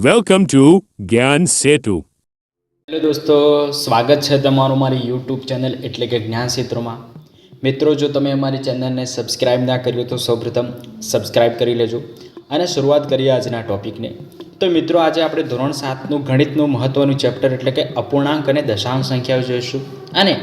Welcome to Gyan Setu. Hello દોસ્તો, સ્વાગત છે તમારું મારી યુટ્યુબ ચેનલ એટલે કે જ્ઞાન ક્ષેત્રમાં. મિત્રો, જો તમે અમારી ચેનલને સબસ્ક્રાઈબ ના કર્યું તો સૌપ્રથમ સબસ્ક્રાઈબ કરી લેજો અને શરૂઆત કરીએ આજના ટૉપિકને. તો મિત્રો, આજે આપણે ધોરણ 7નું ગણિતનું મહત્ત્વનું ચેપ્ટર એટલે કે અપૂર્ણાંક અને દશાંશ સંખ્યાઓ જોઈશું. અને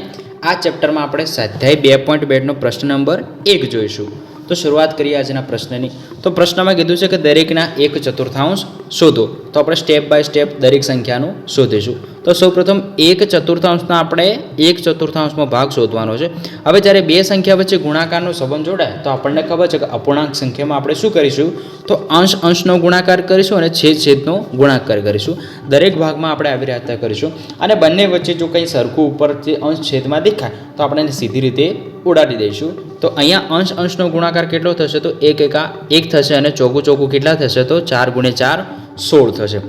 આ ચેપ્ટરમાં આપણે સ્વાધ્યાય 2.2નો પ્રશ્ન નંબર 1 જોઈશું. તો શરૂઆત કરીએ આજના પ્રશ્નની. તો પ્રશ્નમાં કીધું છે કે દરેકના 1/4 શોધો. તો આપણે સ્ટેપ બાય સ્ટેપ દરેક સંખ્યાનું શોધીશું. તો સૌપ્રથમ 1/4 આપણે 1/4 ભાગ શોધવાનો છે. હવે જ્યારે બે સંખ્યા વચ્ચે ગુણાકારનો સંબંધ જોડાય તો આપણને ખબર છે કે અપૂર્ણાંક સંખ્યામાં આપણે શું કરીશું, તો અંશ અંશનો ગુણાકાર કરીશું અને છેદ છેદનો ગુણાકાર કરીશું. દરેક ભાગમાં આપણે આવી રીતે કરીશું. અને બંને વચ્ચે જો કંઈ સરખું ઉપરથી અંશ છેદમાં દેખાય તો આપણે એને સીધી રીતે ઉડાડી દઈશું. તો અહીંયા અંશ અંશનો ગુણાકાર કેટલો થશે, તો 1 એકા 1 થશે અને ચોગું ચોગું કેટલા થશે, તો 4 × 4 16 થશે.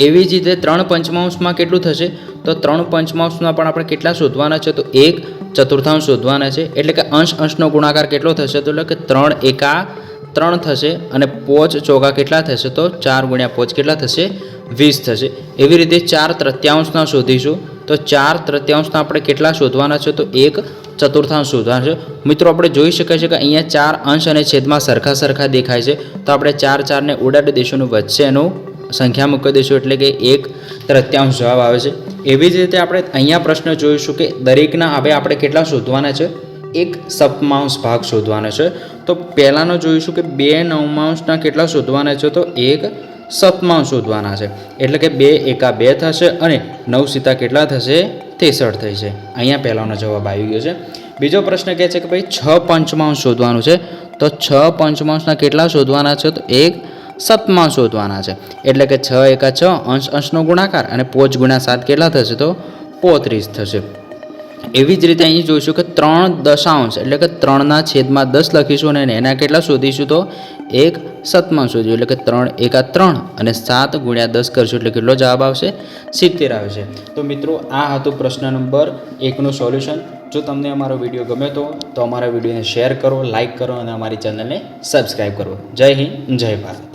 એવી જ રીતે 3/5 કેટલું થશે, તો 3/5 પણ આપણે કેટલા શોધવાના છે, તો 1/4 શોધવાના છે. એટલે કે અંશ અંશનો ગુણાકાર કેટલો થશે, તો એટલે કે 3 એકા 3 થશે અને 5 ચોગા કેટલા થશે, તો 4 × 5 કેટલા થશે, 20 થશે. એવી રીતે 4/3 શોધીશું. તો 4/3 આપણે કેટલા શોધવાના છે, તો 1/4 શોધવાના છે. મિત્રો, આપણે જોઈ શકાય છે કે અહીંયા 4 અંશ અને છેદમાં સરખા સરખા દેખાય છે. તો આપણે 4 ને ઉડાડી દઈશું અને વચ્ચે એનું સંખ્યા મૂકી દઈશું એટલે કે 1/3 જવાબ આવે છે. એવી જ રીતે આપણે અહીંયા પ્રશ્ન જોઈશું કે દરેકના હવે આપણે કેટલા શોધવાના છે, 1/7 ભાગ શોધવાના છે. તો પહેલાંનો જોઈશું કે 2/9 કેટલા શોધવાના છે, તો 1/7 શોધવાના છે. એટલે કે 2 એકા 2 થશે અને 9 સીતા કેટલા થશે, 63 થઈ છે. અહીંયા પહેલાંનો જવાબ આવી ગયો છે. બીજો પ્રશ્ન કહે છે કે ભાઈ 6/5 શોધવાનું છે. તો 6/5 કેટલા શોધવાના છે, તો 1/7 શોધવાના છે. એટલે કે 6 એકા 6 અંશ અંશનો ગુણાકાર અને 5 × 7 કેટલા થશે, તો 35 થશે. એવી જ રીતે અહીં જોઈશું કે 3/10 એટલે કે 3/10 લખીશું અને એના કેટલા શોધીશું, તો 1/7 શોધીશું. એટલે કે 3 એકા 3 અને 7 × 10 કરીશું એટલે કેટલો જવાબ આવશે, 70 આવશે. તો મિત્રો, આ હતું પ્રશ્ન નંબર 1નું સોલ્યુશન. જો તમને અમારો વિડીયો ગમ્યો તો અમારા વિડીયોને શેર કરો, લાઇક કરો અને અમારી ચેનલને સબસ્ક્રાઈબ કરો. જય હિન્દ, જય ભારત.